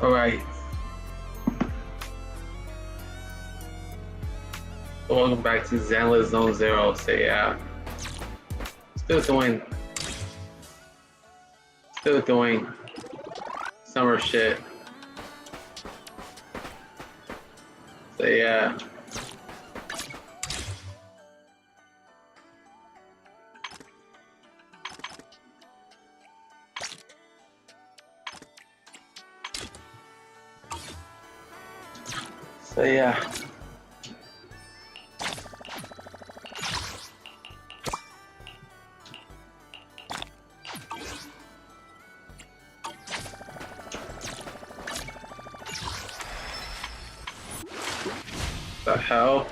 Alright. Welcome back to Zenless Zone Zero. So yeah. Still doing summer shit. So yeah. So yeah. The hell?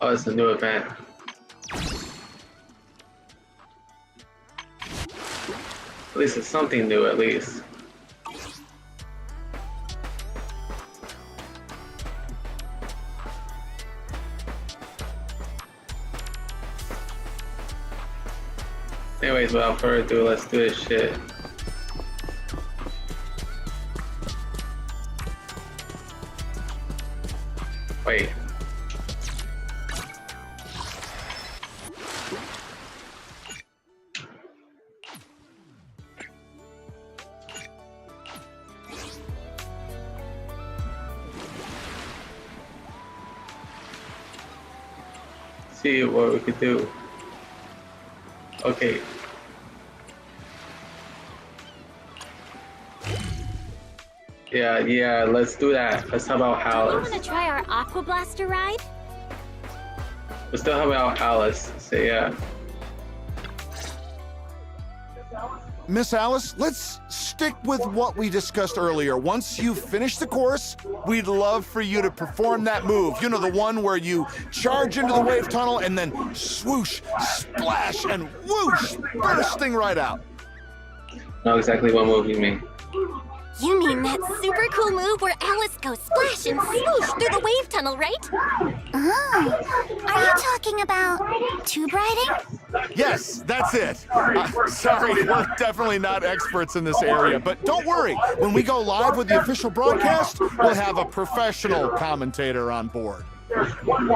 Oh, it's a new event. At least it's something new, at least. Anyways, without further ado, let's do this shit. Wait. See what we could do. Okay. Yeah, let's do that. Let's talk about Alice. You want to try our Aqua Blaster ride? Let's still talk about Alice. So yeah. Miss Alice, let's stick with what we discussed earlier. Once you finish the course, we'd love for you to perform that move. You know, the one where you charge into the wave tunnel and then swoosh, splash, and whoosh, bursting right out. Know exactly what move you mean. You mean that super cool move where Alice goes splash and swoosh through the wave tunnel, right? Oh, are you talking about tube riding? Yes, that's it. Sorry, we're definitely not experts in this area, but don't worry. When we go live with the official broadcast, we'll have a professional commentator on board.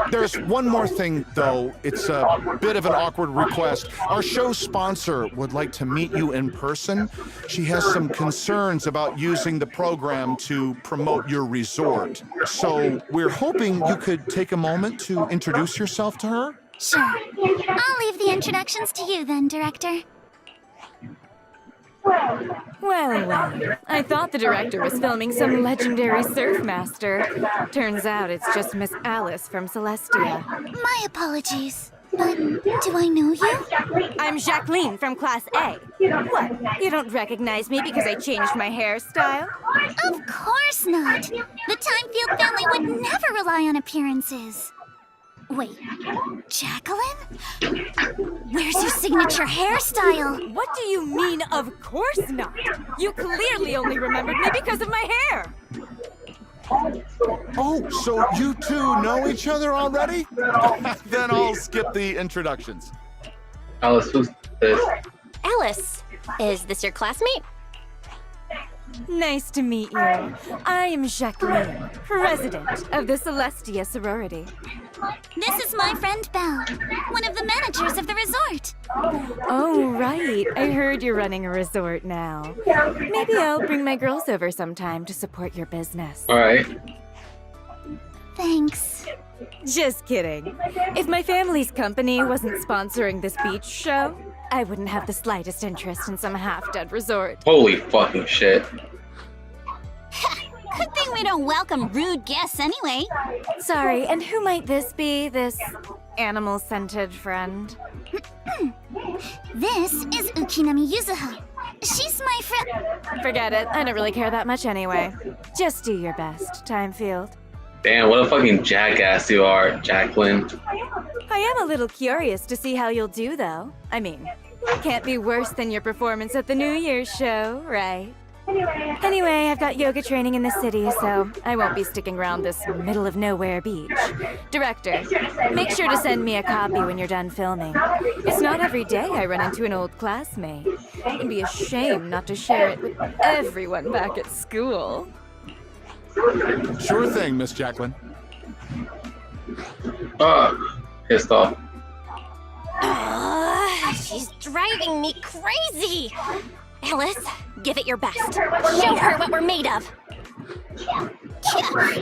There's one more thing, though. It's a bit of an awkward request. Our show sponsor would like to meet you in person. She has some concerns about using the program to promote your resort. So we're hoping you could take a moment to introduce yourself to her. Sure. I'll leave the introductions to you then, Director. Well, I thought the director was filming some legendary surf master. Turns out it's just Miss Alice from Celestia. My apologies, but do I know you? I'm Jacqueline from Class A. What, you don't recognize me because I changed my hairstyle? Of course not. The Timefield family would never rely on appearances. Wait, Jacqueline? Where's your signature hairstyle? What do you mean, of course not? You clearly only remembered me because of my hair. Oh, so you two know each other already? Then I'll skip the introductions. Alice, who's this? Alice, is this your classmate? Nice to meet you. I am Jacqueline, president of the Celestia sorority. This is my friend Belle, one of the managers of the resort. Oh, right. I heard you're running a resort now. Maybe I'll bring my girls over sometime to support your business. Alright. Thanks. Just kidding. If my family's company wasn't sponsoring this beach show, I wouldn't have the slightest interest in some half-dead resort. Holy fucking shit. Good thing we don't welcome rude guests anyway. Sorry, and who might this be, this animal-scented friend? This is Ukinami Yuzuha. She's my friend. Forget it. I don't really care that much anyway. Just do your best, Timefield. Damn, what a fucking jackass you are, Jacqueline. I am a little curious to see how you'll do, though. I mean, can't be worse than your performance at the New Year's show, right? Anyway, I've got yoga training in the city, so I won't be sticking around this middle of nowhere beach. Director, make sure to send me a copy when you're done filming. It's not every day I run into an old classmate. It'd be a shame not to share it with everyone back at school. Sure thing, Miss Jacqueline. Pissed off. She's driving me crazy! Alice, give it your best. Show her what we're made of.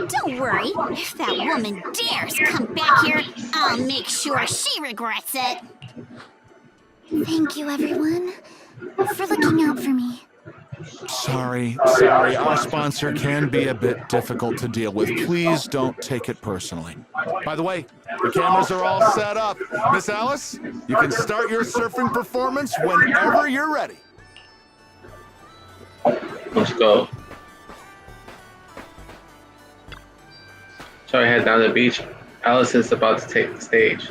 Don't worry. If that woman dares come back here, I'll make sure she regrets it. Thank you, everyone, for looking out for me. Sorry. Our sponsor can be a bit difficult to deal with. Please don't take it personally. By the way, the cameras are all set up. Miss Alice, you can start your surfing performance whenever you're ready. Let's go. Shall we head down to the beach? Alice is about to take the stage.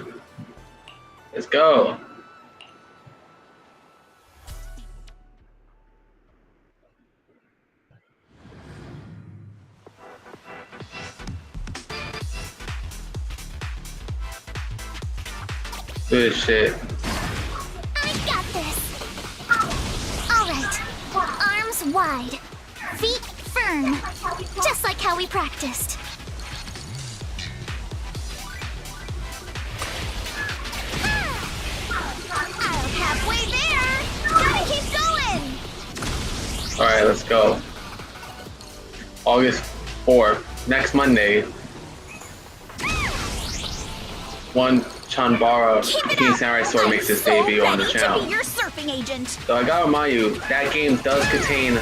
Let's go. Good shit. I got this. All right. Arms wide, feet firm, just like how we practiced. I'm halfway there. Gotta keep going. All right, let's go. August 4th, next Monday. One Chanbara King Samurai Sword makes its debut on the channel. To be your surfing agent. So I gotta remind you, that game does contain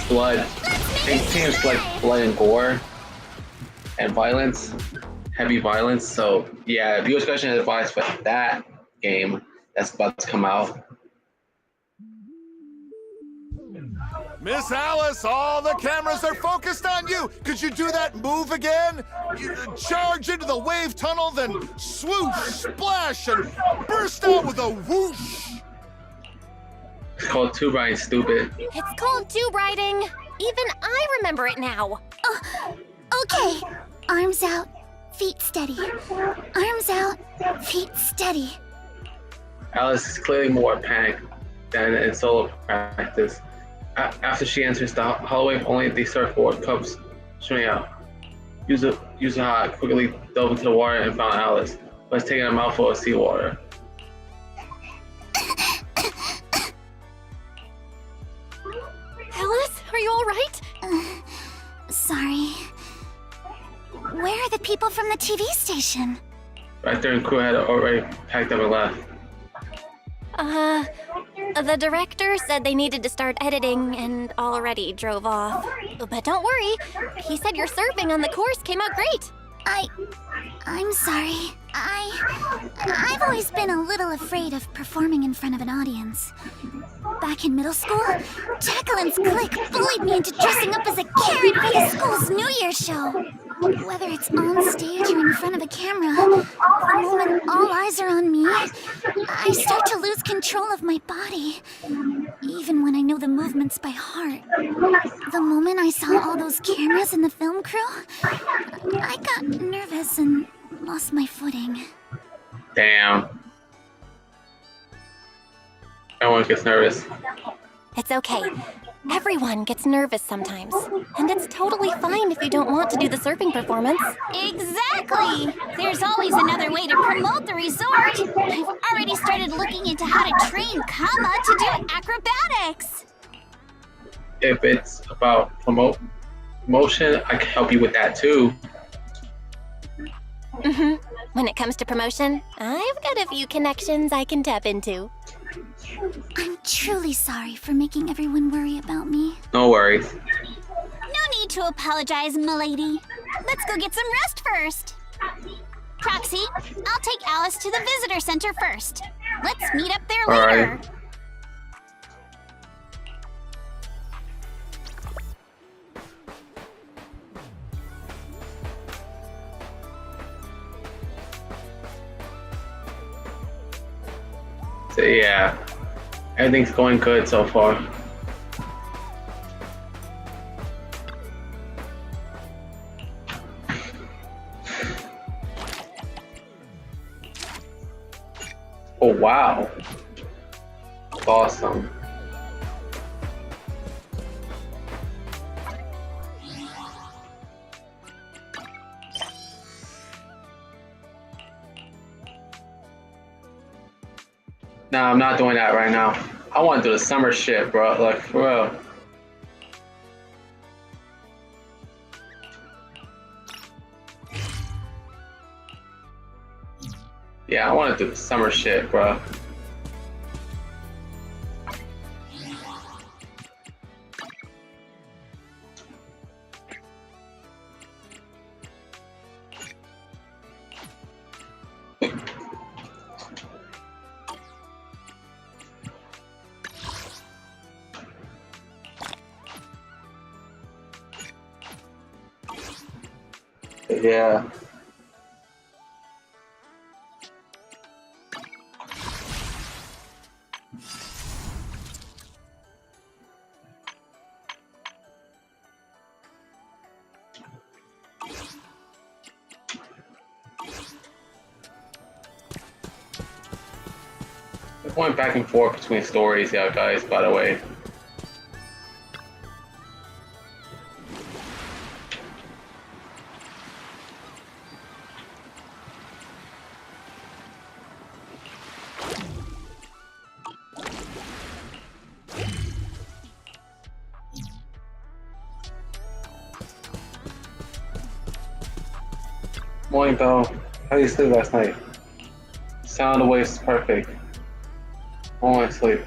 blood. It contains like blood and gore and violence, heavy violence. So yeah, viewer discretion is advised for that game that's about to come out. Miss Alice, all the cameras are focused on you. Could you do that move again? You charge into the wave tunnel, then swoosh, splash, and burst out with a whoosh. It's called tube riding, stupid. It's called tube riding. Even I remember it now. Okay. Arms out, feet steady. Arms out, feet steady. Alice is clearly more panicked than in solo practice. After she enters the hallway with only the surfboard cups showing out, Yuzuha quickly dove into the water and found Alice, who was taking a mouthful of seawater. Alice, are you all right? Sorry. Where are the people from the TV station? Director and crew had already packed up and left. The director said they needed to start editing and already drove off. But don't worry, he said your surfing on the course came out great. I'm sorry. I've always been a little afraid of performing in front of an audience. Back in middle school, Jacqueline's clique bullied me into dressing up as a carrot for the school's New Year's show. Whether it's on stage or in front of a camera, the moment all eyes are on me, I start to lose control of my body, even when I know the movements by heart. The moment I saw all those cameras and the film crew, I got nervous and lost my footing. Damn. Everyone gets nervous. It's okay. Everyone gets nervous sometimes. And it's totally fine if you don't want to do the surfing performance. Exactly! There's always another way to promote the resort. I've already started looking into how to train Kama to do acrobatics. If it's about promotion, I can help you with that too. When it comes to promotion, I've got a few connections I can tap into. I'm truly sorry for making everyone worry about me. No worries. No need to apologize, milady. Let's go get some rest first. Proxy, I'll take Alice to the visitor center first. Let's meet up there All later. right. So yeah, everything's going good so far. Oh wow. Awesome. Nah, I'm not doing that right now. I want to do the summer shit, bro. Like, for real. Yeah, I want to do the summer shit, bro. Yeah. We're going back and forth between stories, yeah, guys, by the way. Morning, Belle. How did you sleep last night? Sound waves is perfect. Oh, my sleep.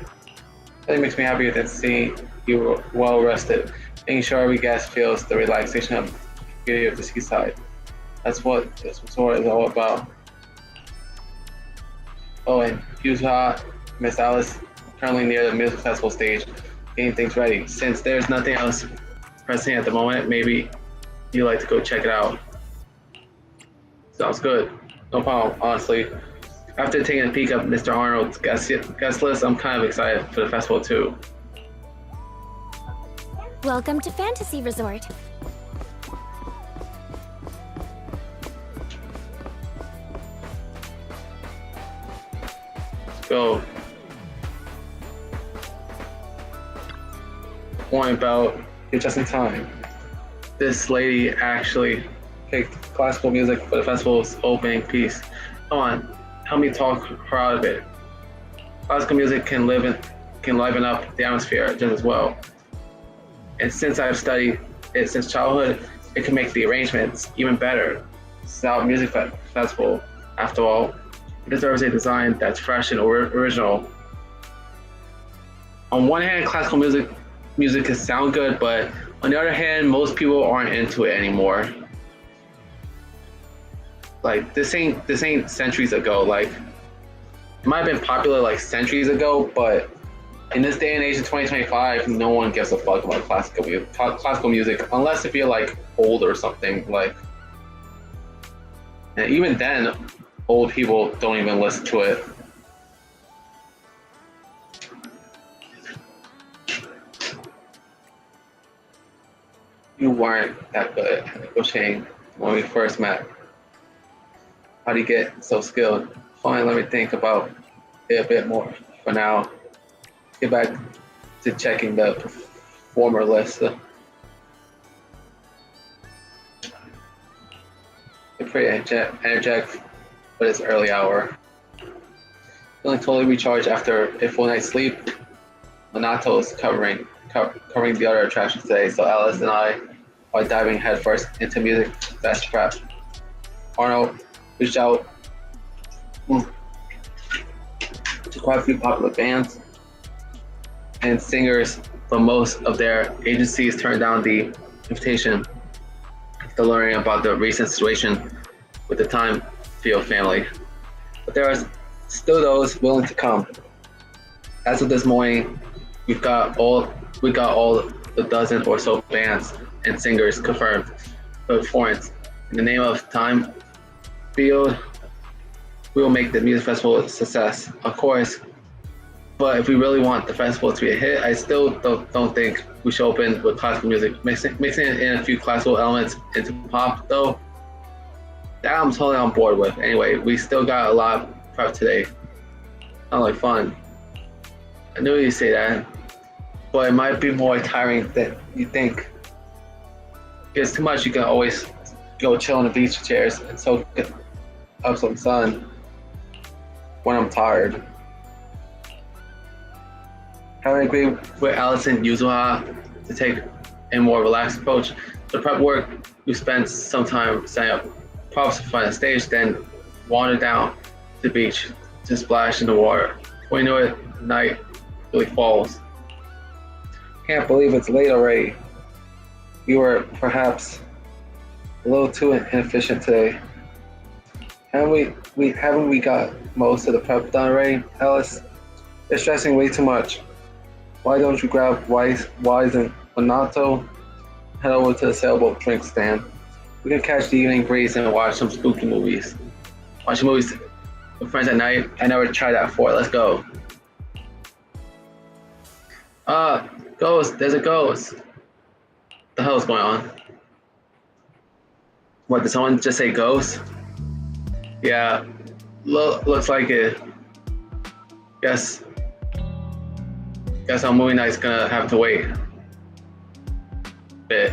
That makes me happier than seeing you well rested. Making sure every guest feels the relaxation and beauty of the seaside. That's what this resort is all about. Oh, and Yuha, Miss Alice, currently near the music festival stage, getting things ready. Since there's nothing else pressing at the moment, maybe you'd like to go check it out. Sounds good. No problem, honestly. After taking a peek at Mr. Arnold's guest list, I'm kind of excited for the festival too. Welcome to Fantasy Resort. Go. Point about you're just in time. This lady actually picked classical music for the festival's opening piece. Come on, help me talk her out of it. Classical music can liven up the atmosphere just as well. And since I've studied it since childhood, it can make the arrangements even better. It's our music festival, after all. It deserves a design that's fresh and original. On one hand, classical music can sound good, but on the other hand, most people aren't into it anymore. Like this ain't centuries ago. Like it might have been popular like centuries ago, but in this day and age in 2025, no one gives a fuck about classical music unless if you're like old or something. Like, and even then, old people don't even listen to it. You weren't that good at negotiating when we first met. How do you get so skilled? Fine, let me think about it a bit more. For now, get back to checking the performer list. You're pretty energetic, but it's early hour. Feeling totally recharged after a full night's sleep. Minato is covering the other attractions today, so Alice and I are diving headfirst into music fest prep. Arnold reached out to quite a few popular bands and singers, but most of their agencies turned down the invitation after learning about the recent situation with the Time Field family. But there are still those willing to come. As of this morning, we got all the dozen or so bands and singers confirmed for performance. In the name of Time Field, we will make the music festival a success, of course. But if we really want the festival to be a hit, I still don't think we should open with classical music. Mixing in a few classical elements into pop, though, that I'm totally on board with. Anyway, we still got a lot of prep today. Not like fun. I knew you'd say that, but it might be more tiring than you think. If it's too much, you can always go chill on the beach chairs and soak up some sun when I'm tired. I agree with Allison Yuzuha to take a more relaxed approach. The prep work, we spent some time setting up props to find a stage, then wander down to the beach to splash in the water. Before you know it, night really falls. Can't believe it's late already. We were perhaps a little too inefficient today. Haven't we got most of the prep done already, Alice? You're stressing way too much. Why don't you grab Wise and Minato, head over to the sailboat drink stand. We can catch the evening breeze and watch some spooky movies. Watching movies with friends at night, I never tried that before. Let's go. Ghost, there's a ghost. What the hell is going on? What, did someone just say ghost? Yeah, looks like it. Guess our movie night's gonna have to wait. Bit.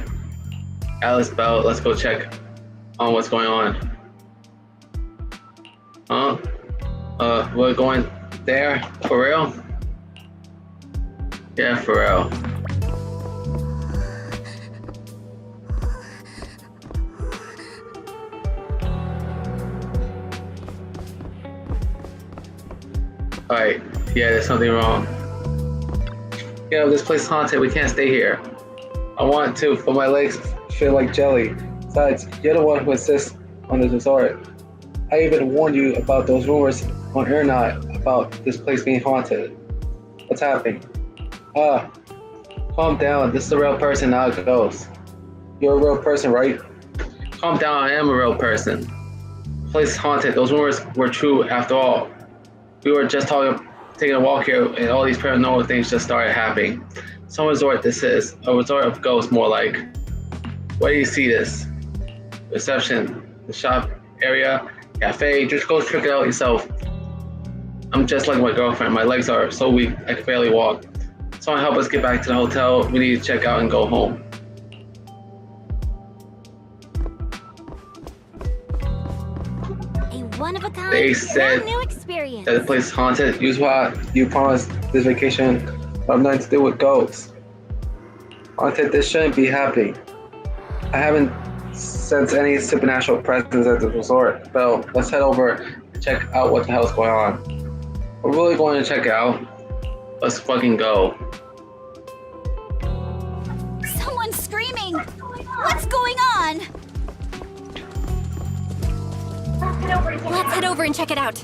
Alice Bell, let's go check on what's going on. We're going there? For real? Yeah, for real. Alright, yeah, there's something wrong. Yeah, this place is haunted, we can't stay here. I want to, but my legs feel like jelly. Besides, you're the one who insists on this resort. I even warned you about those rumors on Airnaut about this place being haunted. What's happening? Calm down, this is a real person, not a ghost. You're a real person, right? Calm down, I am a real person. The place is haunted, those rumors were true after all. We were just taking a walk here and all these paranormal things just started happening. Some resort this is, a resort of ghosts more like. Where do you see this? Reception, the shop area, cafe, just go check it out yourself. I'm just like my girlfriend, my legs are so weak I can barely walk. Someone help us get back to the hotel, we need to check out and go home. One-of-a-kind, They said new experience. that the place is haunted. You promised this vacation have nothing to do with ghosts. Haunted, this shouldn't be happening. I haven't sensed any supernatural presence at the resort. Belle, let's head over and check out what the hell's going on. We're really going to check it out. Let's fucking go. Someone's screaming! What's going on? Let's head over and check it out.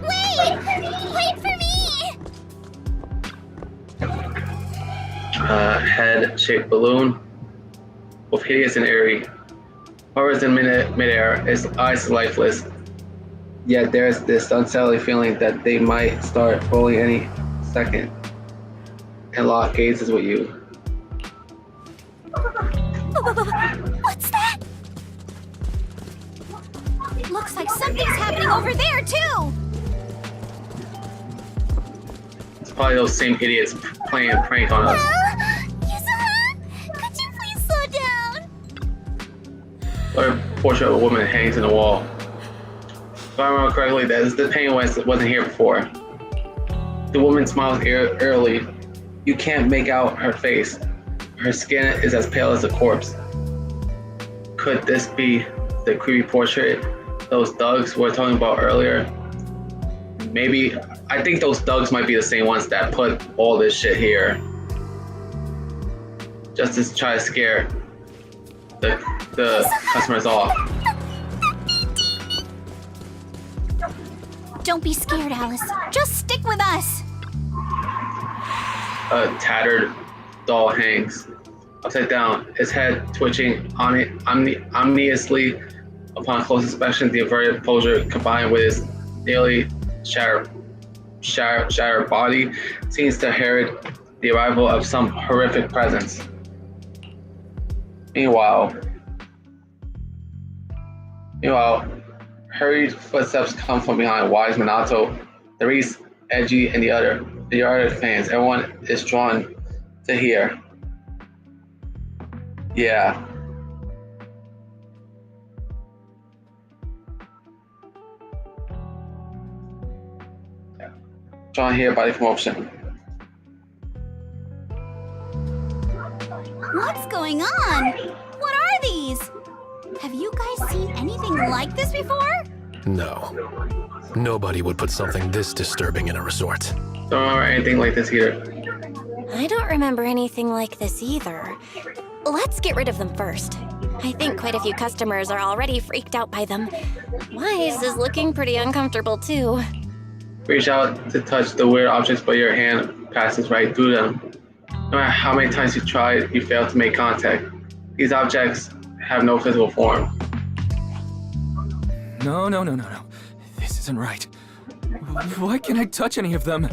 Wait! Wait for me! Head-shaped balloon with hideous and eerie. Hovers in midair, its eyes lifeless. Yet there's this unsettling feeling that they might start rolling any second and lock gazes with you. What's that? Looks like something's happening over there, too! It's probably those same idiots playing a prank on us. Yuzuha, could you please slow down? Or a portrait of a woman hangs in the wall. If I remember correctly, the painting wasn't here before. The woman smiles eerily. You can't make out her face. Her skin is as pale as a corpse. Could this be the creepy portrait those thugs were talking about earlier? Maybe, I think those thugs might be the same ones that put all this shit here. Just to try to scare the customers off. Don't be scared, Alice. Just stick with us. A tattered doll hangs upside down, its head twitching ominously. Upon close inspection, the inverted posture combined with its nearly shattered body seems to herald the arrival of some horrific presence. Meanwhile, Hurried footsteps come from behind. Wise, Minato, Therese, Edgy, and the other fans. Everyone is drawn to here. Yeah. Drawn here by the promotion. What's going on? What are these? Have you guys seen anything like this before? No. Nobody would put something this disturbing in a resort. Don't remember anything like this either. I don't remember anything like this either. Let's get rid of them first. I think quite a few customers are already freaked out by them. Wise is looking pretty uncomfortable too. Reach out to touch the weird objects, but your hand passes right through them. No matter how many times you try, you fail to make contact. These objects have no physical form. No. This isn't right. Why can't I touch any of them?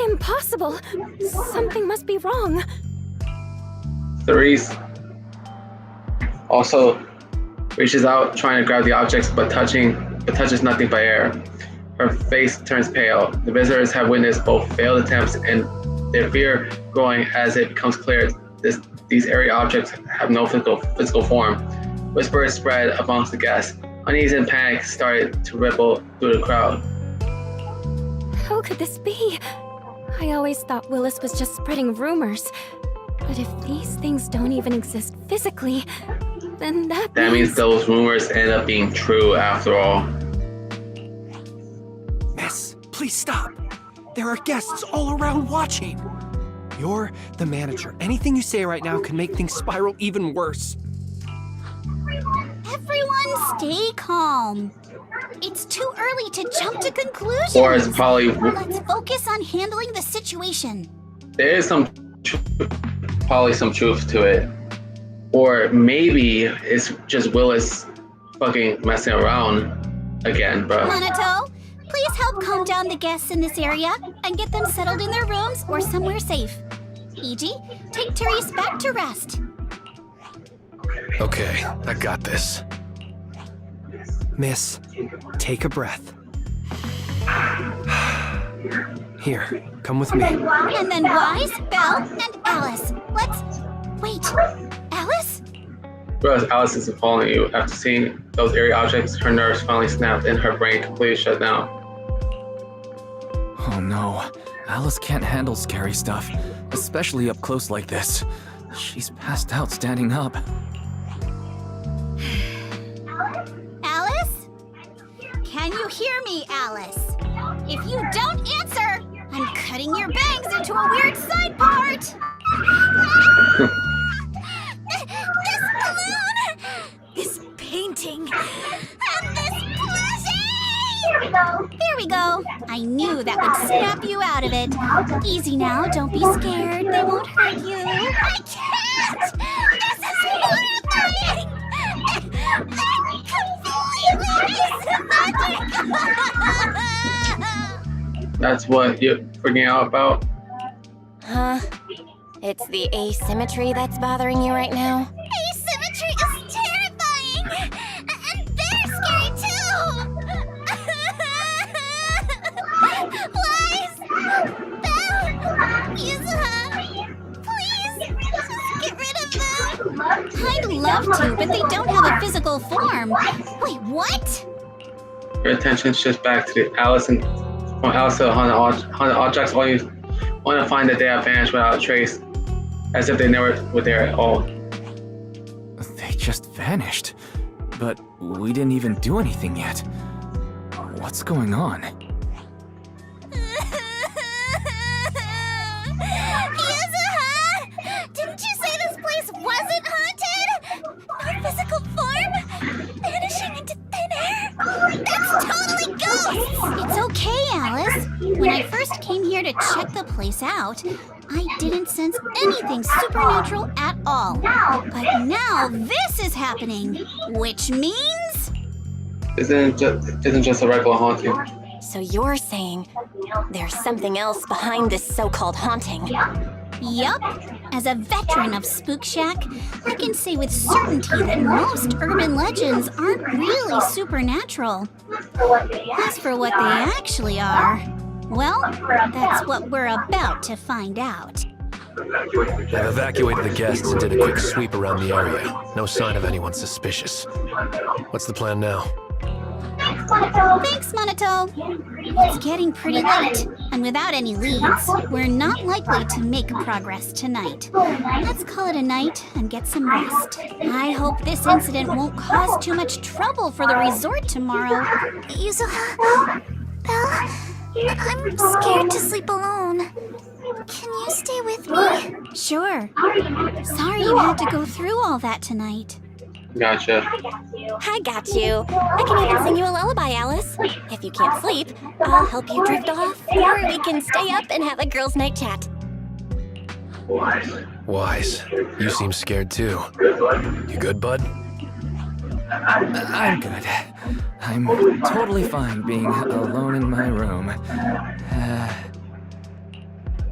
Impossible! Something must be wrong. Therese also reaches out, trying to grab the objects, but touches nothing but air. Her face turns pale. The visitors have witnessed both failed attempts and their fear growing as it becomes clear these area objects have no physical form. Whispers spread amongst the guests. Unease and panic started to ripple through the crowd. How could this be? I always thought Willis was just spreading rumors. But if these things don't even exist physically, then that means those rumors end up being true after all. Miss, please stop. There are guests all around watching. You're the manager. Anything you say right now can make things spiral even worse. Everyone stay calm. It's too early to jump to conclusions. Or it's probably... Let's focus on handling the situation. There is probably some truth to it. Or maybe it's just Willis fucking messing around again, bro. Minato, please help calm down the guests in this area and get them settled in their rooms or somewhere safe. Iji, take Therese back to rest. Okay, I got this. Miss, take a breath. Here, come with me. And then Wise, Belle, and Alice. Wait, Alice? Whereas Alice isn't following you. After seeing those eerie objects, her nerves finally snapped and her brain completely shut down. Oh no, Alice can't handle scary stuff, especially up close like this. She's passed out standing up. Alice? Can you hear me, Alice? If you don't answer, I'm cutting your bangs into a weird side part! This balloon! This painting! And this plushie! There we go. I knew that would snap you out of it. Easy now, don't be scared. They won't hurt you. I can't! This is horrifying! That's what you're freaking out about? Huh? It's the asymmetry that's bothering you right now? Asymmetry is terrifying! And they're scary too! Wise! Belle! Yuzuha! Please! Just get rid of them! I'd love to, but they don't have a physical form. Wait, what? Your attention shifts back to the Alice to the haunted objects. All you want to find that they have vanished without a trace, as if they never were there at all. They just vanished. But we didn't even do anything yet. What's going on? Yuzuha! Didn't you say this place wasn't haunted? No physical form? Vanishing into thin air? That's totally ghosts! It's okay, Alice. When I first came here to check the place out, I didn't sense anything supernatural at all. But now this is happening, which means... Isn't just a regular haunting. So you're saying there's something else behind this so-called haunting? Yup. As a veteran of Spook Shack, I can say with certainty that most urban legends aren't really supernatural. As for what they actually are, well, that's what we're about to find out. I've evacuated the guests and did a quick sweep around the area. No sign of anyone suspicious. What's the plan now? Thanks, Monato. It's getting pretty late, and without any leads, we're not likely to make progress tonight. Let's call it a night and get some rest. I hope this incident won't cause too much trouble for the resort tomorrow. Yuzuha, Belle, I'm scared to sleep alone. Can you stay with me? Sure. Sorry you had to go through all that tonight. Gotcha. I got you. I can even sing you a lullaby, Alice. If you can't sleep, I'll help you drift off, or we can stay up and have a girls' night chat. Wise. You seem scared too. You good, bud? I'm good. I'm totally fine being alone in my room.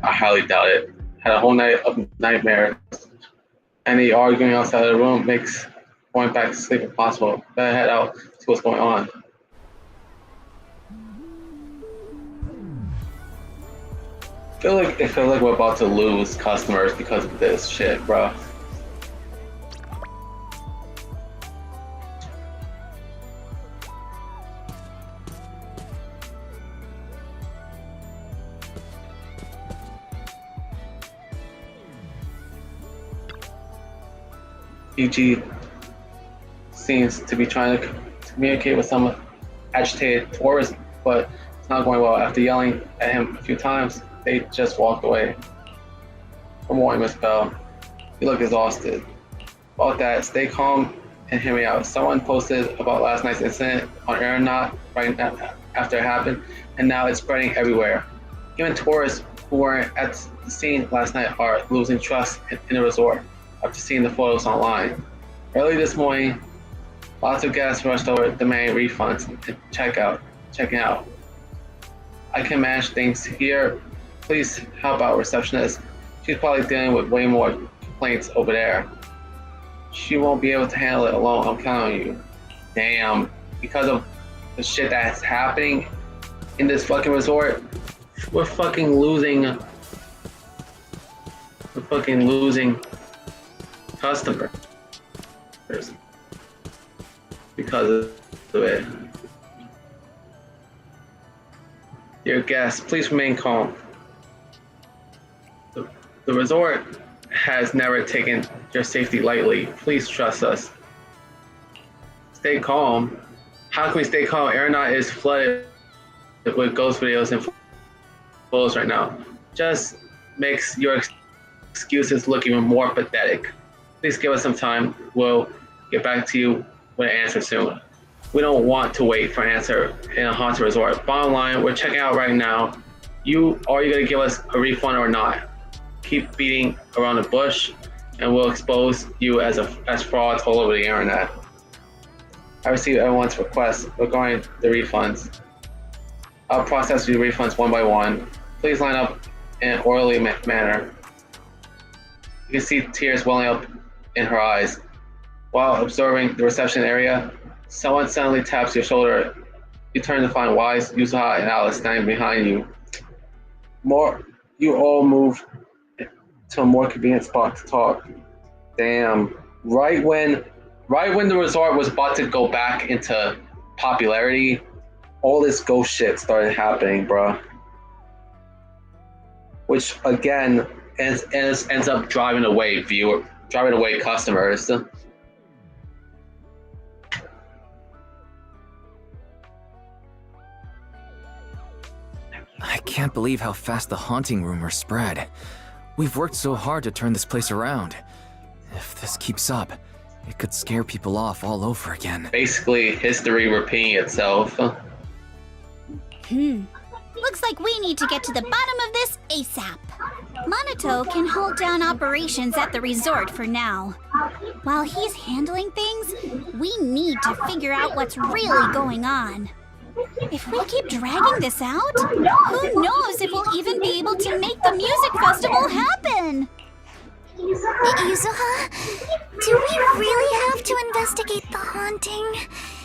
I highly doubt it. Had a whole night of nightmares. Any arguing outside of the room makes going back to sleep impossible. Better head out, see what's going on. I feel like we're about to lose customers because of this shit, bro. PG seems to be trying to communicate with some agitated tourists, but it's not going well. After yelling at him a few times, they just walked away. Good morning, Miss Bell. You look exhausted. About that, stay calm and hear me out. Someone posted about last night's incident on Aeronaut right after it happened, and now it's spreading everywhere. Even tourists who weren't at the scene last night are losing trust in the resort after seeing the photos online. Early this morning, lots of guests rushed over demanding refunds and checking out. I can manage things here. Please help out receptionist. She's probably dealing with way more complaints over there. She won't be able to handle it alone, I'm counting on you. Damn, because of the shit that's happening in this fucking resort, we're fucking losing customers because of it. Dear guests, please remain calm. The resort has never taken your safety lightly. Please trust us. Stay calm. How can we stay calm? Aeronaut is flooded with ghost videos and photos right now. Just makes your excuses look even more pathetic. Please give us some time. We'll get back to you with an answer soon. We don't want to wait for an answer in a haunted resort. Bottom line, we're checking out right now. Are you gonna give us a refund or not? Keep beating around the bush and we'll expose you as frauds all over the internet. I received everyone's requests regarding the refunds. I'll process your refunds one by one. Please line up in an orderly manner. You can see tears welling up in her eyes. While observing the reception area, someone suddenly taps your shoulder. You turn to find Wise, Yuzuha, and Alice standing behind you. You all move to a more convenient spot to talk. Damn. Right when the resort was about to go back into popularity, all this ghost shit started happening, bro. Which again ends up driving away customers. I can't believe how fast the haunting rumors spread. We've worked so hard to turn this place around. If this keeps up, it could scare people off all over again. Basically, history repeating itself. Looks like we need to get to the bottom of this ASAP. Monato can hold down operations at the resort for now. While he's handling things, we need to figure out what's really going on. If we keep dragging this out, who knows if we'll even be able to make the music festival happen? Yuzuha, do we really have to investigate the haunting?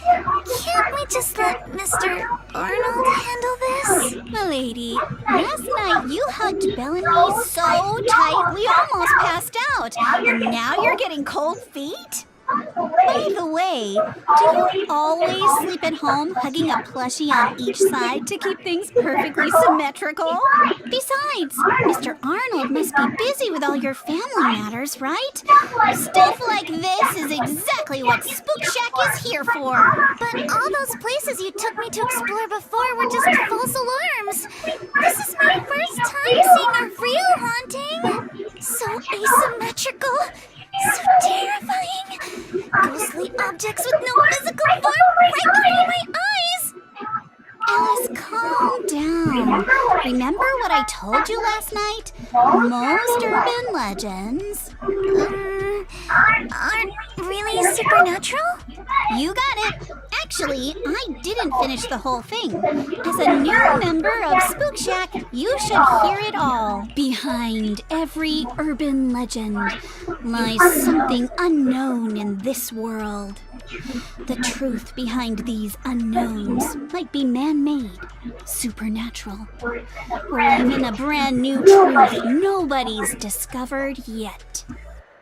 Can't we just let Mr. Arnold handle this? Milady, last night you hugged Belle and me so tight we almost passed out. And now you're getting cold feet? By the way, do you always sleep at home hugging a plushie on each side to keep things perfectly symmetrical? Besides, Mr. Arnold must be busy with all your family matters, right? Stuff like this is exactly what Spook Shack is here for. But all those places you took me to explore before were just false alarms. This is my first time seeing a real haunting. So asymmetrical. So terrifying! Ghostly objects with no physical form right before my eyes! Alice, calm down. Remember what I told you last night? Most urban legends aren't really supernatural? You got it. Actually, I didn't finish the whole thing. As a new member of Spook Shack, you should hear it all. Behind every urban legend lies something unknown in this world. The truth behind these unknowns might be man-made, supernatural, or even a brand new truth nobody's discovered yet.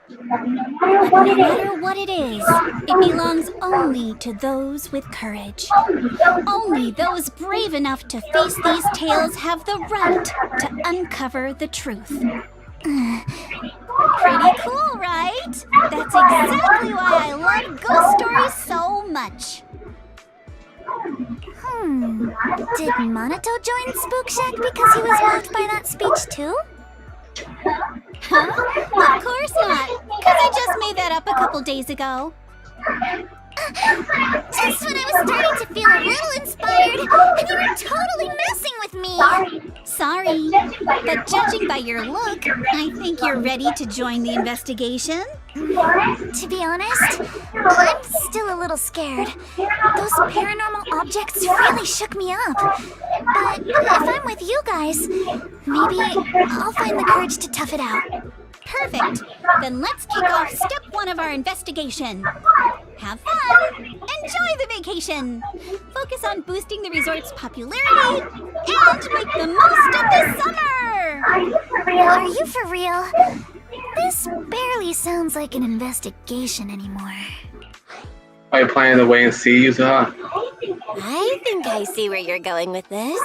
But no matter what it is, it belongs only to those with courage. Only those brave enough to face these tales have the right to uncover the truth. Pretty cool, right? That's exactly why I love ghost stories so much. Did Monato join Spook Shack because he was moved by that speech too? Huh? Of course not, because I just made that up a couple days ago. Just when I was starting to feel a little inspired, and you were totally messing with me. Sorry, but judging by your look, I think you're ready to join the investigation. To be honest, I'm still a little scared. Those paranormal objects really shook me up. But if I'm with you guys, maybe I'll find the courage to tough it out. Perfect. Then let's kick off step 1 of our investigation. Have fun! Enjoy the vacation! Focus on boosting the resort's popularity and make the most of the summer! Are you for real? This barely sounds like an investigation anymore. Are you planning to wait and see, Yuzuha? I think I see where you're going with this.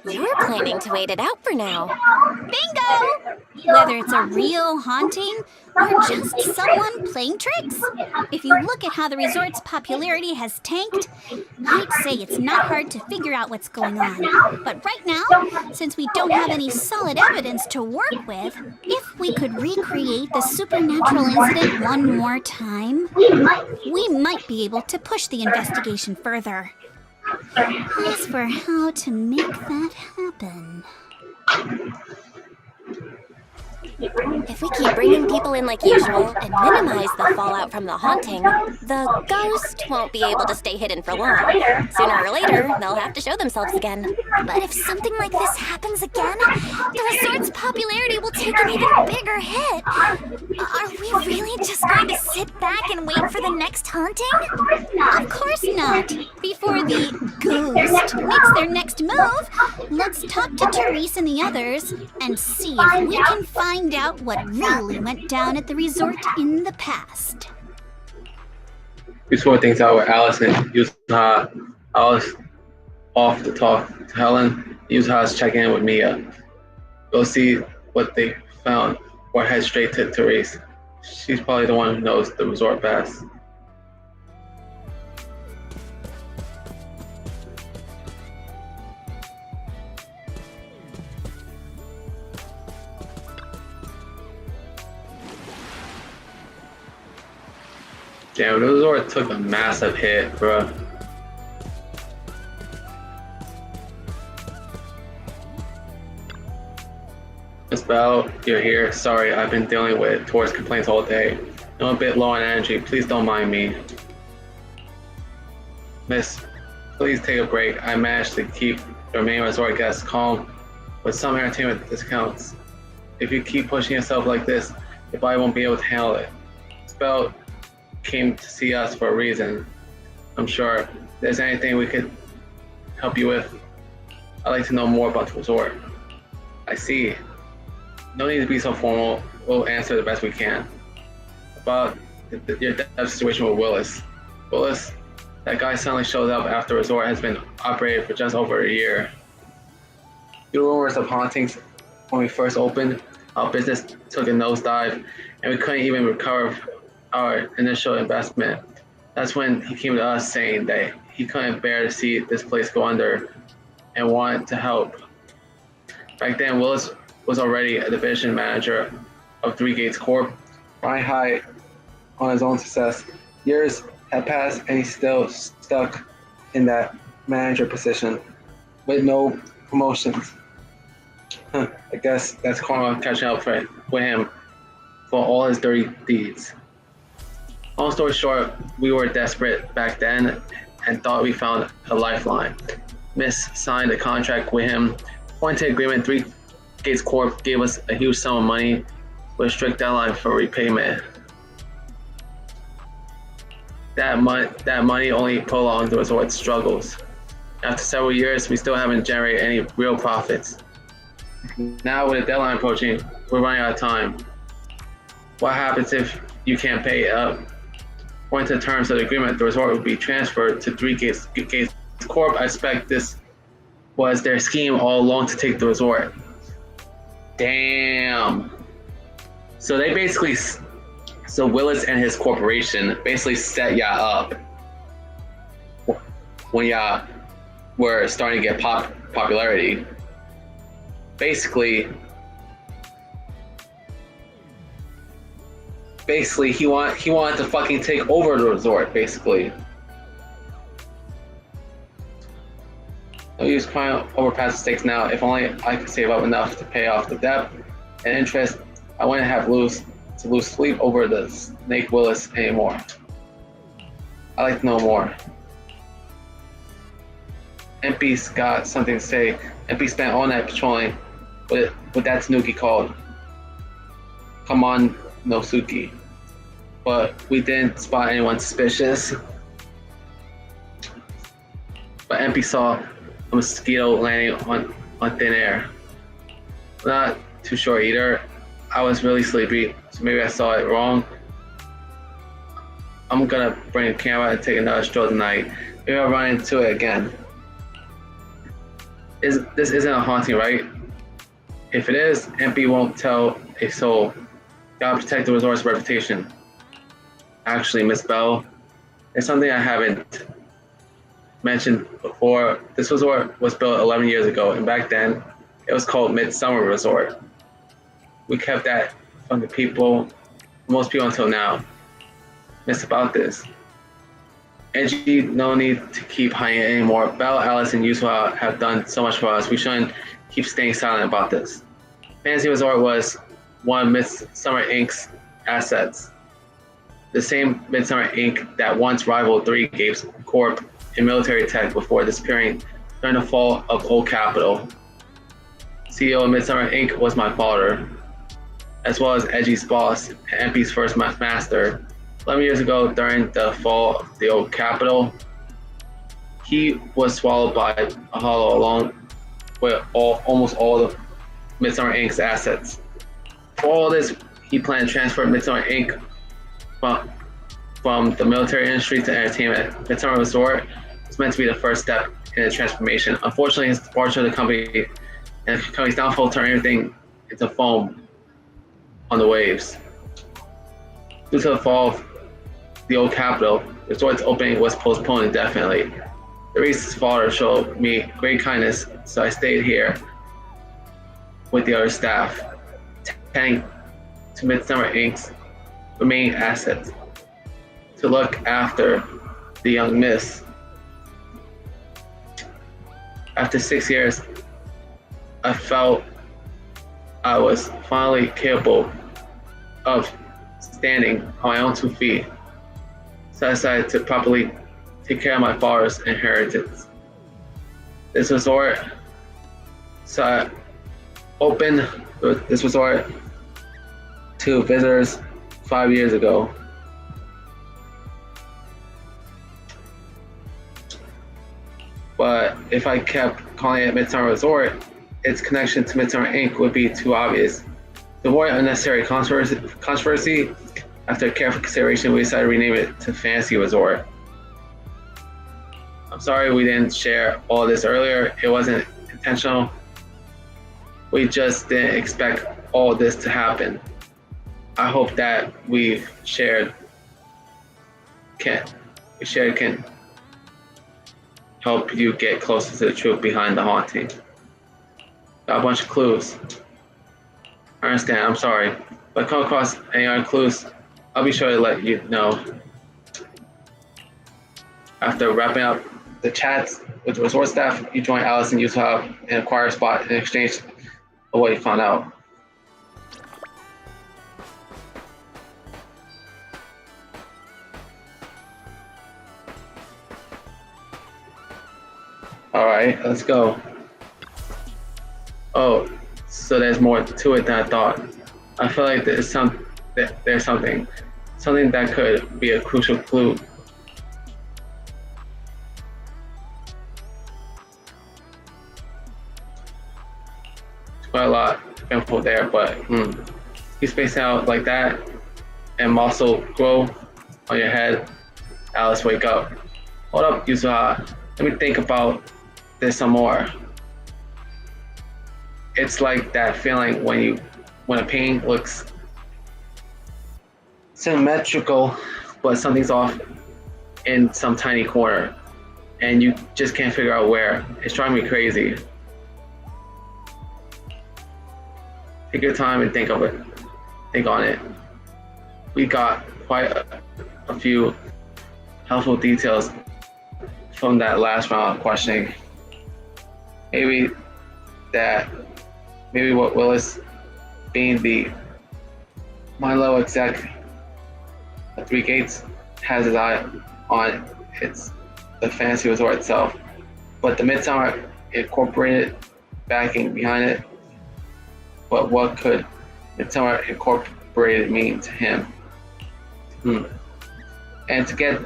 You're planning to wait it out for now. Bingo! Whether it's a real haunting or just someone playing tricks. If you look at how the resort's popularity has tanked, I'd say it's not hard to figure out what's going on. But right now, since we don't have any solid evidence to work with, if we could recreate the supernatural incident one more time, we might be able to push the investigation further. As for how to make that happen... If we keep bringing people in like usual and minimize the fallout from the haunting, the ghost won't be able to stay hidden for long. Sooner or later, they'll have to show themselves again. But if something like this happens again, the resort's popularity will take an even bigger hit. Are we really just going to sit back and wait for the next haunting? Of course not. Before the ghost makes their next move, let's talk to Therese and the others and see if we can find out what really went down at the resort in the past. We sort things out with Alice and Yuzuha. Alice off to talk to Helen. Yuzuha's checking in with Mia. Go see what they found or head straight to Therese. She's probably the one who knows the resort best. Damn, the resort took a massive hit, bruh. Miss Bell, you're here. Sorry, I've been dealing with tourist complaints all day. I'm a bit low on energy. Please don't mind me. Miss, Please take a break. I managed to keep the main resort guests calm with some entertainment discounts. If you keep pushing yourself like this, your body won't be able to handle it. Spell came to see us for a reason. I'm sure. If there's anything we could help you with, I'd like to know more about the resort. I see. No need to be so formal. We'll answer the best we can. About your death situation with Willis. Willis, that guy suddenly shows up after the resort has been operated for just over a year. The rumors of hauntings when we first opened, our business took a nosedive and we couldn't even recover our initial investment. That's when he came to us saying that he couldn't bear to see this place go under and wanted to help. Back then, Willis was already a division manager of Three Gates Corp, flying high on his own success. Years had passed and he's still stuck in that manager position with no promotions. I guess that's karma catching up with him for all his dirty deeds. Long story short, we were desperate back then and thought we found a lifeline. Miss signed a contract with him. According to agreement, Three Gates Corp gave us a huge sum of money with a strict deadline for repayment. That money only prolonged the resort's struggles. After several years, we still haven't generated any real profits. Now with the deadline approaching, we're running out of time. What happens if you can't pay it up? According to the terms of the agreement, the resort will be transferred to Three Gates Corp. I expect this was their scheme all along to take the resort. Damn. So they basically, so Willis and his corporation basically set y'all up when y'all were starting to get popularity. Basically, he wanted to fucking take over the resort, basically. No use crying over past mistakes now. If only I could save up enough to pay off the debt and interest, I wouldn't have lose sleep over the Snake Willis anymore. I'd like to know more. MP's got something to say. MP spent all night patrolling what that Tanuki called Come on, Nosuki. But we didn't spot anyone suspicious. But MP saw a mosquito landing on thin air. Not too sure either. I was really sleepy, so maybe I saw it wrong. I'm gonna bring a camera and take another stroll tonight. Maybe I'll run into it again. This isn't a haunting, right? If it is, MP won't tell a soul. Gotta protect the resort's reputation. Actually, Miss Bell, there's something I haven't mentioned before. This resort was built 11 years ago, and back then, it was called Midsummer Resort. We kept that from the people, most people until now. Miss about this. Edgy, no need to keep hiding it anymore. Belle, Alice, and Yusua have done so much for us. We shouldn't keep staying silent about this. Fantasy Resort was one of Midsummer Inc.'s assets. The same Midsummer Inc. that once rivaled Three Gates Corp. In military tech before disappearing during the fall of Old Capital. CEO of Midsummer Inc. was my father, as well as Edgy's boss and MP's first master. 11 years ago, during the fall of the Old Capital, he was swallowed by a hollow along with almost all of Midsummer Inc.'s assets. For all this, he planned to transfer Midsummer Inc. from the military industry to entertainment. Midsummer Resort was meant to be the first step in the transformation. Unfortunately, his departure of the company and the company's downfall turned everything into foam on the waves. Due to the fall of the Old Capital, the resort's opening was postponed indefinitely. The Reese's father showed me great kindness, so I stayed here with the other staff, tending to Midsummer Inc.'s remaining assets to look after the young miss. After 6 years, I felt I was finally capable of standing on my own 2 feet. So I decided to properly take care of my father's inheritance. This resort opened this resort to visitors 5 years ago. But if I kept calling it Midsummer Resort, its connection to Midsummer Inc. would be too obvious. To avoid unnecessary controversy, after careful consideration, we decided to rename it to Fantasy Resort. I'm sorry we didn't share all this earlier. It wasn't intentional. We just didn't expect all this to happen. I hope that we shared can help you get closer to the truth behind the haunting. Got a bunch of clues. I understand, I'm sorry. If I come across any other clues, I'll be sure to let you know. After wrapping up the chats with the resort staff, you join Alice and Yusuha and acquire a spot in exchange of what you found out. Alright, let's go. Oh, so there's more to it than I thought. I feel like there's something that could be a crucial clue. It's quite a lot of info there, but you space out like that and muscle grow on your head. Alice, wake up. Hold up, Yusuha. Let me think about this some more. It's like that feeling when a painting looks symmetrical, but something's off in some tiny corner, and you just can't figure out where. It's driving me crazy. Take your time and think of it. Think on it. We got quite a few helpful details from that last round of questioning. Maybe what Willis, being the Milo exec at Three Gates, has his eye on, it's the Fantasy Resort itself, but the Midsummer Incorporated backing behind it. But what could Midsummer Incorporated mean to him? And to get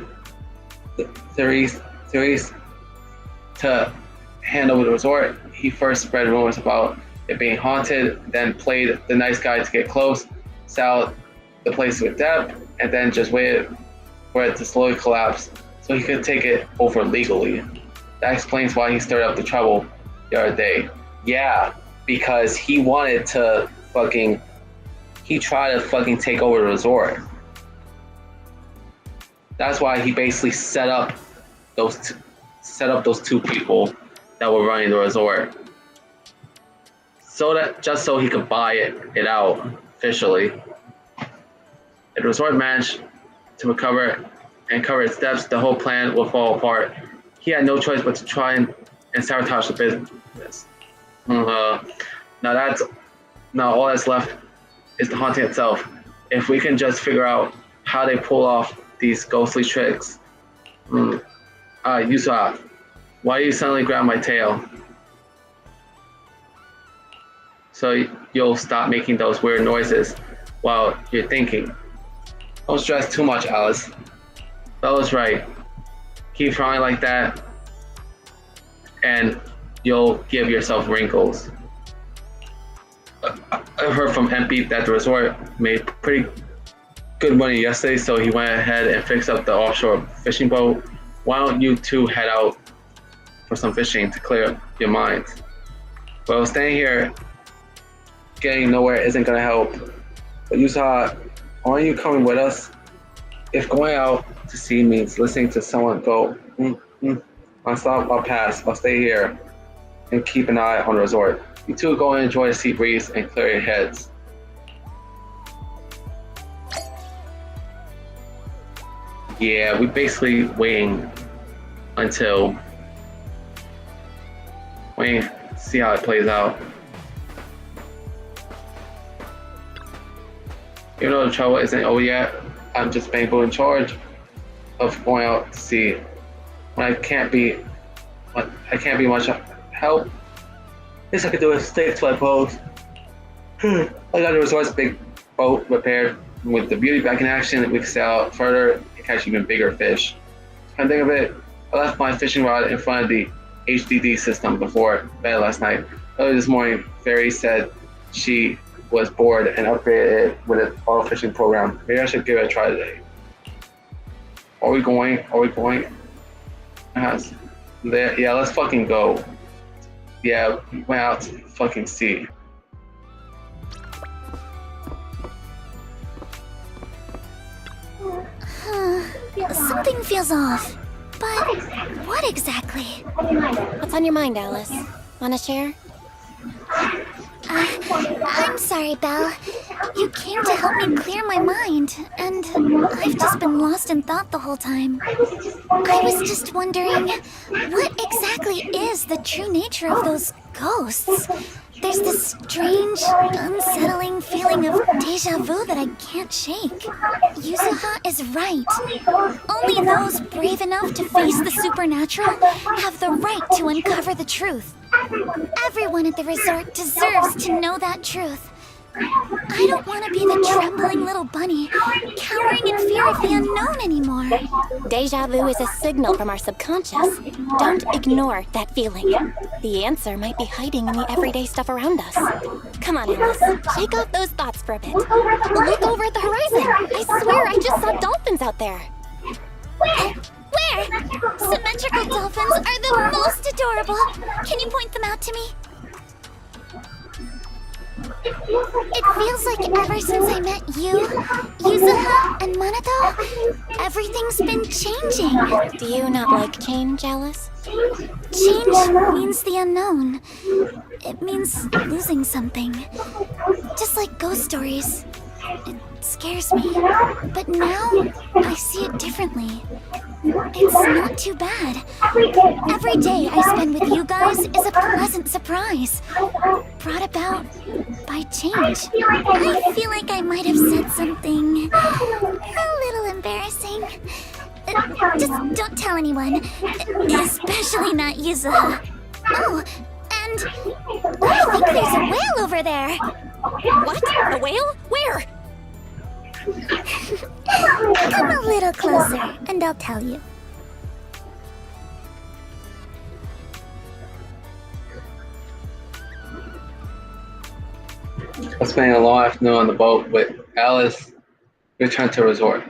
Therese to hand over the resort, he first spread rumors about it being haunted, then played the nice guy to get close, sell the place with depth, and then just waited for it to slowly collapse so he could take it over legally. That explains why he stirred up the trouble the other day. Yeah, because he wanted to he tried to take over the resort. That's why he basically set up those two people that were running the resort, just so he could buy it out officially. If the resort managed to recover and cover its debts, the whole plan would fall apart. He had no choice but to try and sabotage the business. Now all that's left is the haunting itself. If we can just figure out how they pull off these ghostly tricks. Yusuha, why do you suddenly grab my tail? So you'll stop making those weird noises while you're thinking. Don't stress too much, Alice. Bella's right. Keep trying like that, and you'll give yourself wrinkles. I've heard from MP that the resort made pretty good money yesterday, so he went ahead and fixed up the offshore fishing boat. Why don't you two head out for some fishing to clear your minds? Well, staying here, getting nowhere isn't gonna help. But Yusuha, aren't you coming with us? If going out to sea means listening to someone go, I'll stop, I'll pass, I'll stay here and keep an eye on the resort. You two go and enjoy the sea breeze and clear your heads. Yeah, we're basically waiting to see how it plays out. Even though the trouble isn't over yet, I'm just being put in charge of going out to sea. When I can't be much help. Least I could do is stick to my post. I got the resort's big boat repaired. With the beauty back in action, we can sail out further and catch even bigger fish. Come think of it, I left my fishing rod in front of the HDD system before bed last night. Early this morning, Fairy said she was bored and upgraded it with an auto fishing program. Maybe I should give it a try today. Are we going? Yeah, let's fucking go. Yeah, we went out to fucking sea. Something feels off. But what exactly? What's on your mind, Alice? Wanna share? I'm sorry, Belle. You came to help me clear my mind, and I've just been lost in thought the whole time. I was just wondering, what exactly is the true nature of those ghosts? There's this strange, unsettling feeling of deja vu that I can't shake. Yuzuha is right. Only those brave enough to face the supernatural have the right to uncover the truth. Everyone at the resort deserves to know that truth. I don't want to be the trembling little bunny, cowering in fear of the unknown anymore. Deja vu is a signal from our subconscious. Don't ignore that feeling. The answer might be hiding in the everyday stuff around us. Come on, Alice. Shake off those thoughts for a bit. Look over at the horizon. I swear I just saw dolphins out there. Where? Symmetrical dolphins are the most adorable. Can you point them out to me? It feels like ever since I met you, Yuzuha, and Manato, everything's been changing. Do you not like change, Alice? Change means the unknown. It means losing something. Just like ghost stories. It scares me. But now, I see it differently. It's not too bad. Every day I spend with you guys is a pleasant surprise, brought about by change. I feel like I might have said something a little embarrassing. Just don't tell anyone, especially not Yuzuha. Oh, and I think there's a whale over there. What? A whale? Where? Come a little closer, and I'll tell you. I spent a long afternoon on the boat with Alice. We returned to the resort.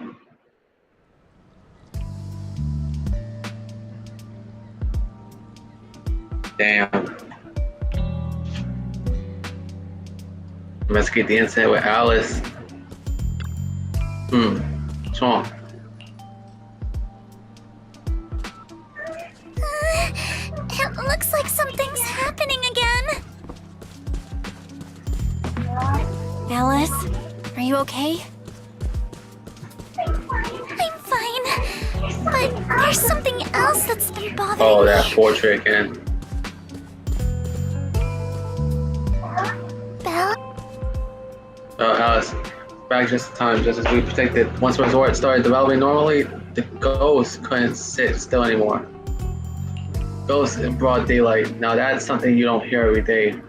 Damn. Investigate the incident with Alice. What's wrong? It looks like something's happening again. Alice, are you okay? I'm fine, but there's something else that's been bothering Oh, me. that portrait again. Belle? Oh, Alice. Back just in time, just as we predicted. Once the resort started developing normally, the ghosts couldn't sit still anymore. Ghosts in broad daylight. Now that's something you don't hear every day.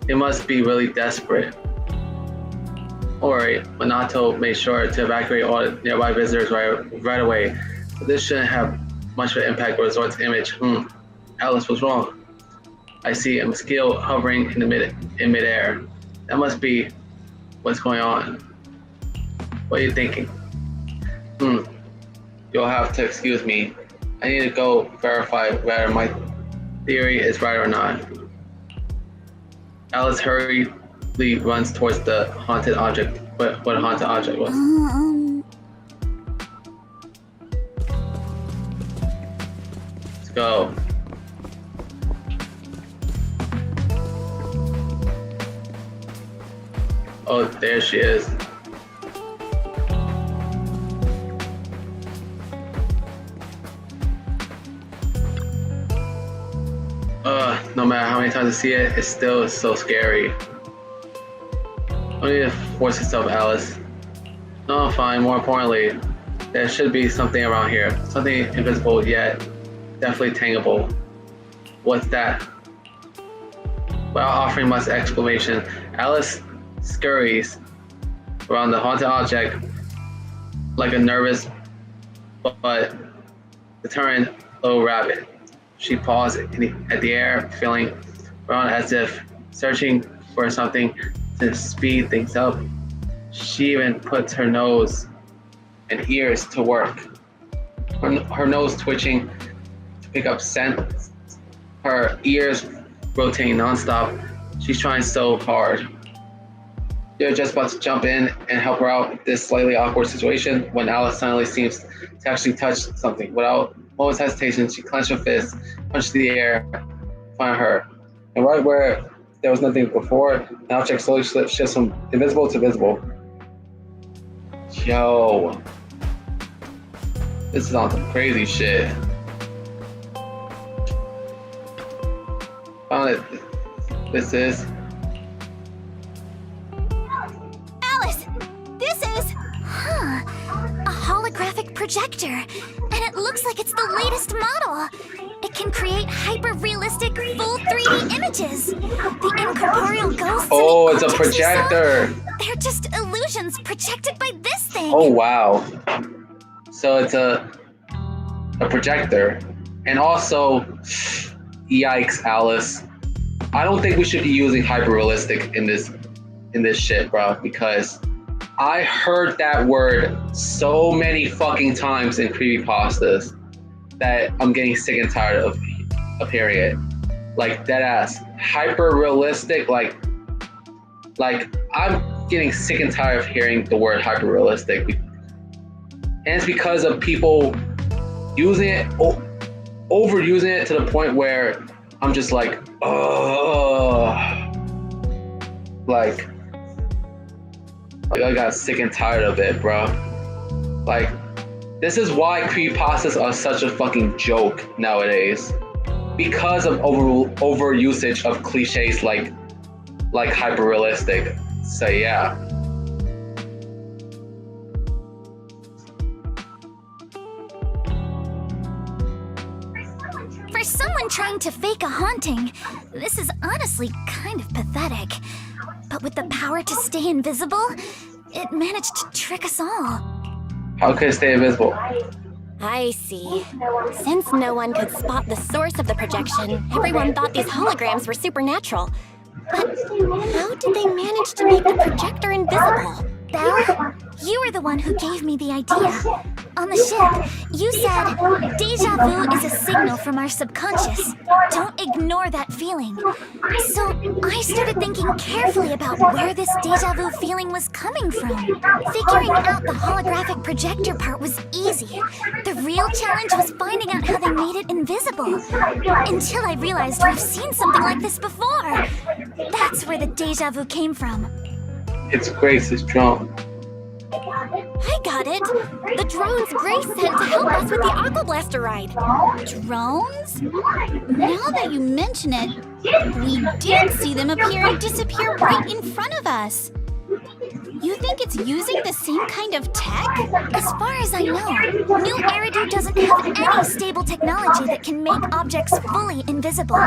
They must be really desperate. Don't worry, Minato made sure to evacuate all the nearby visitors right away. But this shouldn't have much of an impact on the resort's image. Alice was wrong. I see a mosquito hovering in midair. That must be what's going on. What are you thinking? You'll have to excuse me. I need to go verify whether my theory is right or not. Alice hurriedly runs towards the haunted object. What a haunted object was. Let's go. Oh, there she is. No matter how many times I see it, it's still so scary. Don't need to force yourself, Alice. No, fine. More importantly, there should be something around here. Something invisible yet definitely tangible. What's that? Without offering much explanation, Alice scurries around the haunted object like a nervous but determined little rabbit. She paused at the air, feeling around as if searching for something to speed things up. She even puts her nose and ears to work. Her nose twitching to pick up scent, her ears rotating nonstop. She's trying so hard. They're just about to jump in and help her out this slightly awkward situation when Alice suddenly seems to actually touch something. Without moment's hesitation, she clenched her fist, punched the air in front of her. And right where there was nothing before, the object slowly shifts from invisible to visible. Yo. This is on some crazy shit. Found it. This is. Alice, this is. A holographic projector. And it looks like it's the latest model. It can create hyper-realistic, full 3D images. The incorporeal ghosts. Oh, and the it's a objects you saw, projector. they're just illusions projected by this thing. Oh wow. So it's a projector. And also, yikes, Alice. I don't think we should be using hyper-realistic in this shit, bro, because I heard that word so many fucking times in creepypastas that I'm getting sick and tired of hearing it. Like, deadass. Hyper-realistic, like I'm getting sick and tired of hearing the word hyper-realistic. And it's because of people using it, overusing it to the point where I'm just like, like I got sick and tired of it, bro. Like, this is why creepypastas are such a fucking joke nowadays. Because of over usage of cliches like hyper-realistic. So yeah. For someone trying to fake a haunting, this is honestly kind of pathetic. But with the power to stay invisible, it managed to trick us all. How could it stay invisible? I see. Since no one could spot the source of the projection, everyone thought these holograms were supernatural. But how did they manage to make the projector invisible? Belle, you were the one who gave me the idea. On the ship, you said, deja vu is a signal from our subconscious. Don't ignore that feeling. So I started thinking carefully about where this deja vu feeling was coming from. Figuring out the holographic projector part was easy. The real challenge was finding out how they made it invisible. Until I realized we've seen something like this before. That's where the deja vu came from. It's Grace's drone. I got it! The drones Grace sent to help us with the Aqua Blaster ride. Drones? Now that you mention it, we did see them appear and disappear right in front of us. You think it's using the same kind of tech? As far as I know, New Eridu doesn't have any stable technology that can make objects fully invisible.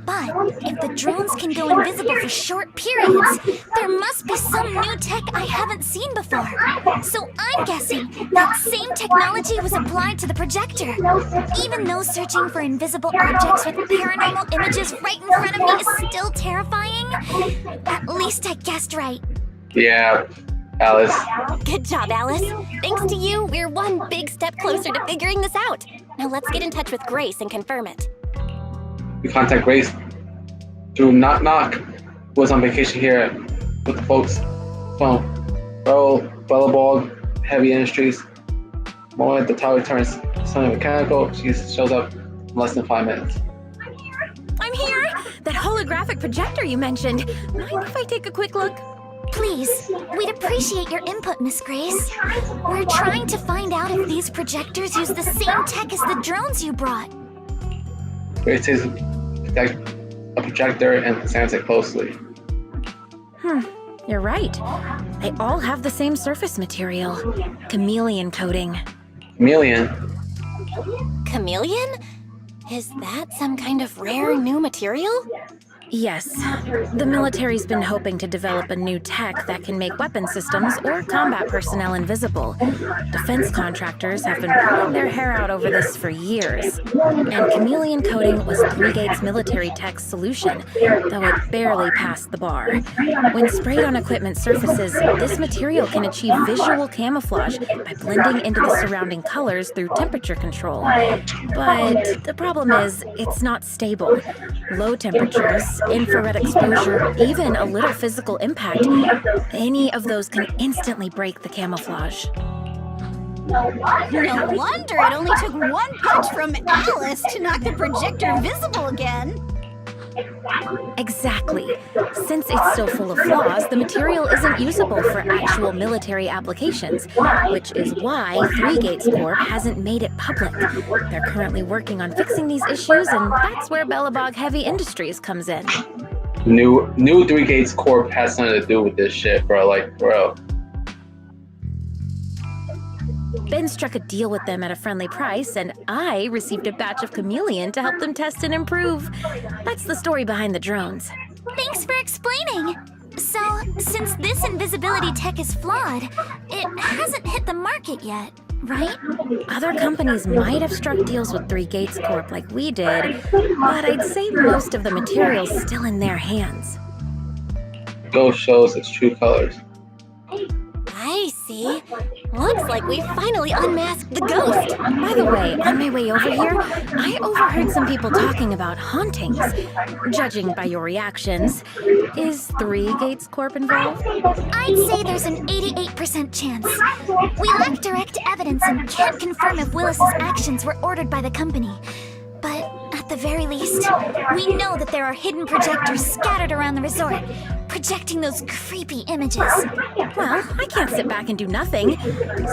But if the drones can go invisible for short periods, there must be some new tech I haven't seen before. So I'm guessing that same technology was applied to the projector. Even though searching for invisible objects with paranormal images right in front of me is still terrifying, at least I guessed right. Yeah, Alice. Good job, Alice. Thanks to you, we're one big step closer to figuring this out. Now let's get in touch with Grace and confirm it. We contact Grace through Knock Knock, who was on vacation here with the folks. Phone. Bellabog, Heavy Industries. The moment the tower turns something mechanical, she shows up in less than 5 minutes. I'm here! That holographic projector you mentioned. Mind if I take a quick look? Please, we'd appreciate your input, Miss Grace. We're trying to find out if these projectors use the same tech as the drones you brought. Grace takes a projector and examines it closely. You're right. They all have the same surface material. Chameleon coating. Chameleon? Chameleon? Is that some kind of rare new material? Yes. The military's been hoping to develop a new tech that can make weapon systems or combat personnel invisible. Defense contractors have been pulling their hair out over this for years. And chameleon coating was Three Gates military tech's solution, though it barely passed the bar. When sprayed on equipment surfaces, this material can achieve visual camouflage by blending into the surrounding colors through temperature control. But the problem is, it's not stable. Low temperatures, infrared exposure, even a little physical impact, any of those can instantly break the camouflage. No wonder it only took one punch from Alice to knock the projector visible again. Exactly. Since it's so full of flaws, the material isn't usable for actual military applications, which is why Three Gates Corp hasn't made it public. They're currently working on fixing these issues, and that's where Bellabog Heavy Industries comes in. New Three Gates Corp has something to do with this shit, bro. Like, bro. Ben struck a deal with them at a friendly price, and I received a batch of chameleon to help them test and improve. That's the story behind the drones. Thanks for explaining. So, since this invisibility tech is flawed, it hasn't hit the market yet, right? Other companies might have struck deals with Three Gates Corp like we did, but I'd say most of the material's still in their hands. Ghost shows its true colors. I see. Looks like we finally unmasked the ghost. By the way, on my way over here, I overheard some people talking about hauntings. Judging by your reactions, is Three Gates Corp involved? I'd say there's an 88% chance. We lack direct evidence and can't confirm if Willis's actions were ordered by the company. But at the very least, we know that there are hidden projectors scattered around the resort, projecting those creepy images. Well, I can't sit back and do nothing.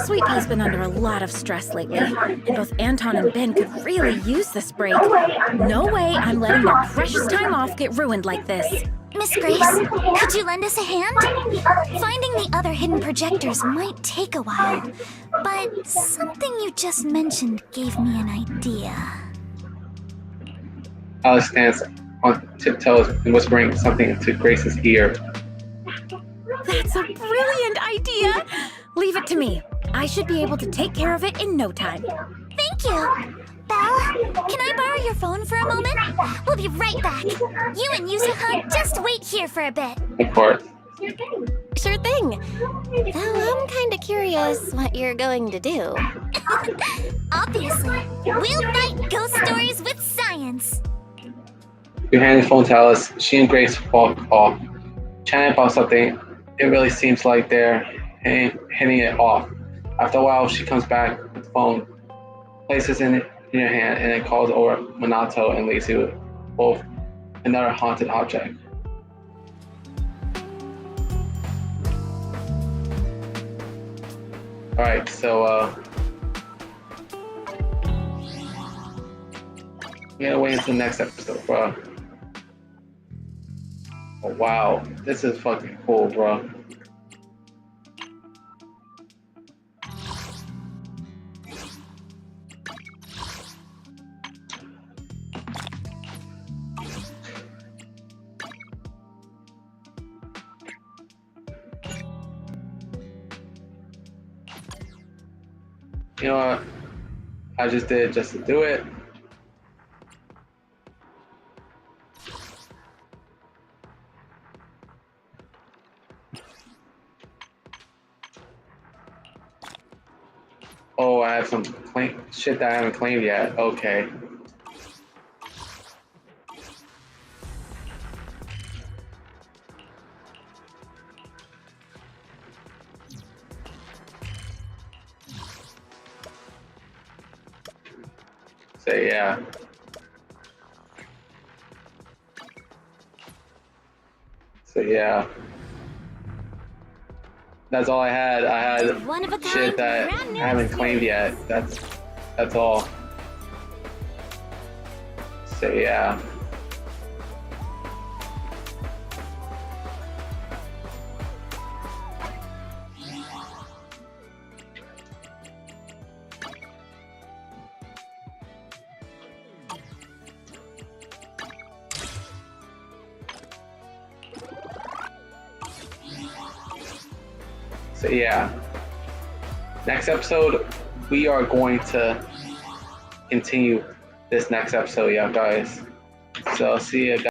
Sweet Pea's been under a lot of stress lately, and both Anton and Ben could really use this break. No way I'm letting their precious time off get ruined like this. Miss Grace, could you lend us a hand? Finding the other hidden projectors might take a while, but something you just mentioned gave me an idea. Alice stands on tiptoes and whispering something into Grace's ear. That's a brilliant idea! Leave it to me. I should be able to take care of it in no time. Thank you! Belle, can I borrow your phone for a moment? We'll be right back. You and Yuzuha, just wait here for a bit. Of course. Sure thing. Though I'm kinda curious what you're going to do. Obviously, we'll write ghost stories with science. You hand the phone to Alice. She and Grace walk off, chatting about something. It really seems like they're hitting it off. After a while, she comes back with the phone, places it in her hand, and then calls over Minato and Lacey with both another haunted object. Alright, so we gotta wait until the next episode, bro. Oh wow, this is fucking cool, bro. You know what? I just did it just to do it. Oh, I have some shit that I haven't claimed yet. Okay. So yeah. So yeah. That's all I had. I had One of a kind, shit that brand new I haven't claimed yet. That's all. So yeah. So yeah, next episode we are going to continue this next episode, yeah, guys. So see you guys.